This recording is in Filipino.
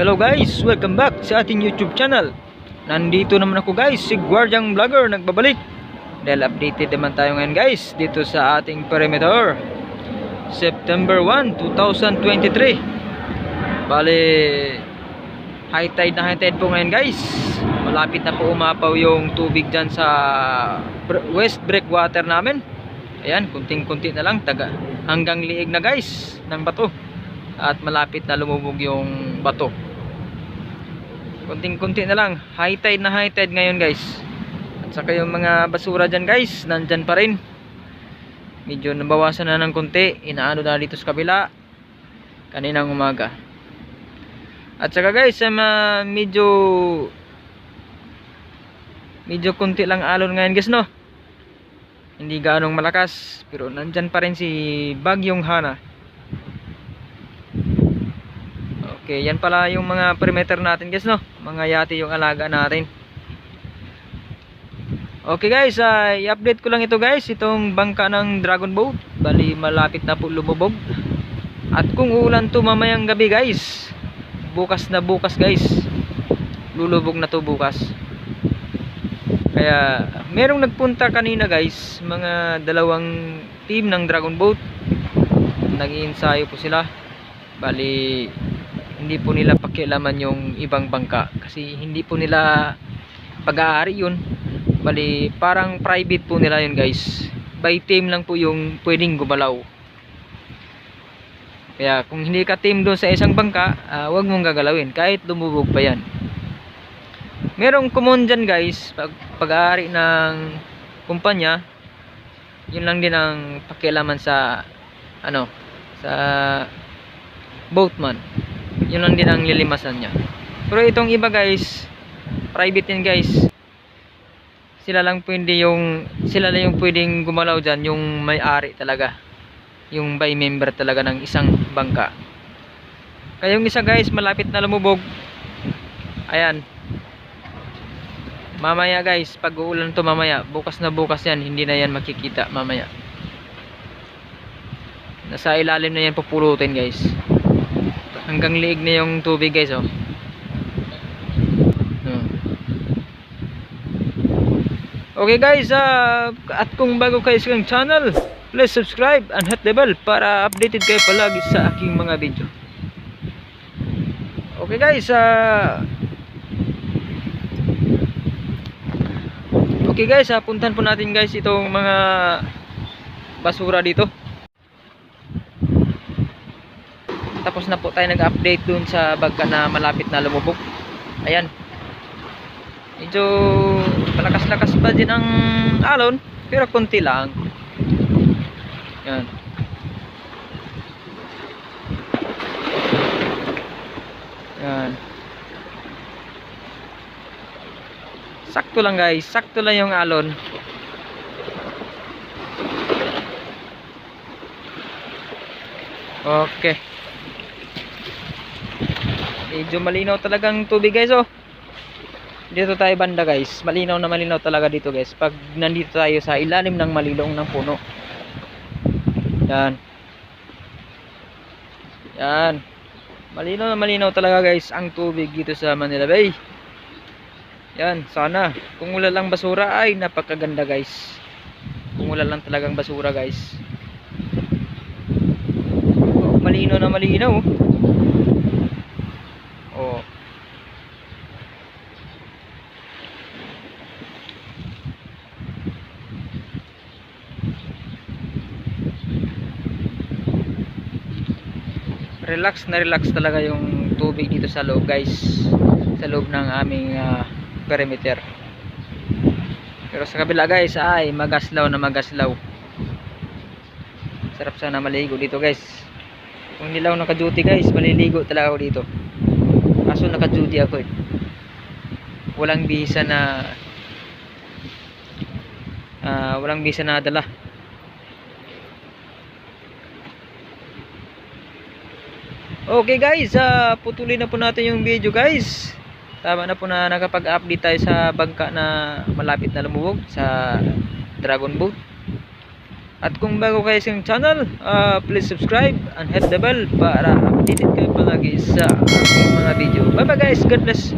Hello guys, welcome back sa ating YouTube channel. Nandito naman ako guys, si Guardiang Vlogger nagbabalik. Dahil updated naman tayo ngayon guys dito sa ating perimeter. September 1, 2023. Bale, high tide po ngayon guys. Malapit na po umapaw yung tubig dyan sa west breakwater namin. Ayan, kunting-kunti na lang, hanggang liig na guys ng bato. At malapit na lumubog yung bato. Kunting-kunti na lang, high tide ngayon guys. At saka yung mga basura dyan guys, nandyan pa rin. Medyo nabawasan na ng kunti, inaano na dito sa kabila kaninang umaga. At saka guys, medyo kunti lang alon ngayon guys, no? Hindi gaanong malakas, pero nandyan pa rin si Bagyong Hana. Okay, yan pala yung mga perimeter natin guys, no? Mga yate yung alaga natin. Okay guys, i-update ko lang ito guys, itong bangka ng Dragon Boat. Bali malapit na po lumubog. At kung uulan to mamayang gabi guys, bukas guys, lulubog na to bukas. Kaya merong nagpunta kanina guys, mga dalawang team ng Dragon Boat. Nag-iensayo po sila. Bali hindi po nila pakialaman yung ibang bangka kasi hindi po nila pag-aari yun. Bali parang private po nila yun guys. By team lang po yung pwedeng gumalaw. Kaya kung hindi ka team doon sa isang bangka, wag mong gagalawin kahit lumubog pa yan. Merong common dyan guys, pag-aari ng kumpanya, yun lang din ang pakialaman sa sa boatman. Yun lang din ang lilimasan niya. Pero itong iba guys, private din guys. Sila lang yung pwedeng gumalaw dyan, yung may-ari talaga. Yung by member talaga ng isang bangka. Kaya yung isa guys, malapit na lumubog. Ayan. Mamaya guys, pag uulan to mamaya, bukas na bukas yan, hindi na yan makikita mamaya. Nasa ilalim na yan pupulutin guys. Hanggang liig na yung tubig guys, oh. Okay guys, at kung bago kayo sa aking channel, please subscribe and hit the bell para updated kayo palagi sa aking mga video. Okay guys, puntahan po natin guys itong mga basura dito. Tapos na po tayo nag-update dun sa bangka na malapit na lumubog. Ayan. Medyo malakas-lakas pa din ang alon, pero konti lang. Ayan. Ayan. Sakto lang guys, sakto lang yung alon. Okay. Medyo malinaw talagang tubig guys, oh. Dito tayo banda guys, malinaw na malinaw talaga dito guys pag nandito tayo sa ilalim ng malilong ng puno. Yan. Yan. Malinaw na malinaw talaga guys ang tubig dito sa Manila Bay. Yan, sana kung wala lang basura ay napakaganda guys. Kung wala lang talagang basura guys. Oh, malinaw na malinaw. Oh. Relax na relax talaga yung tubig dito sa loob guys, sa loob ng aming perimeter. Pero sa kabila guys ay magaslaw na magaslaw. Sarap sana maligo dito guys. Kung hindi lang naka-duty guys, maliligo talaga ako dito. Kaso naka-duty ako eh. Walang bisa na dala. Okay guys, putulin na po natin yung video guys. Tama na po na nakapag-update tayo sa bangka na malapit na lumubog sa Dragon Boat. At kung bago kayo sa channel, please subscribe and hit the bell para updated kayo palagi sa aking mga mga video. Bye bye guys, God bless.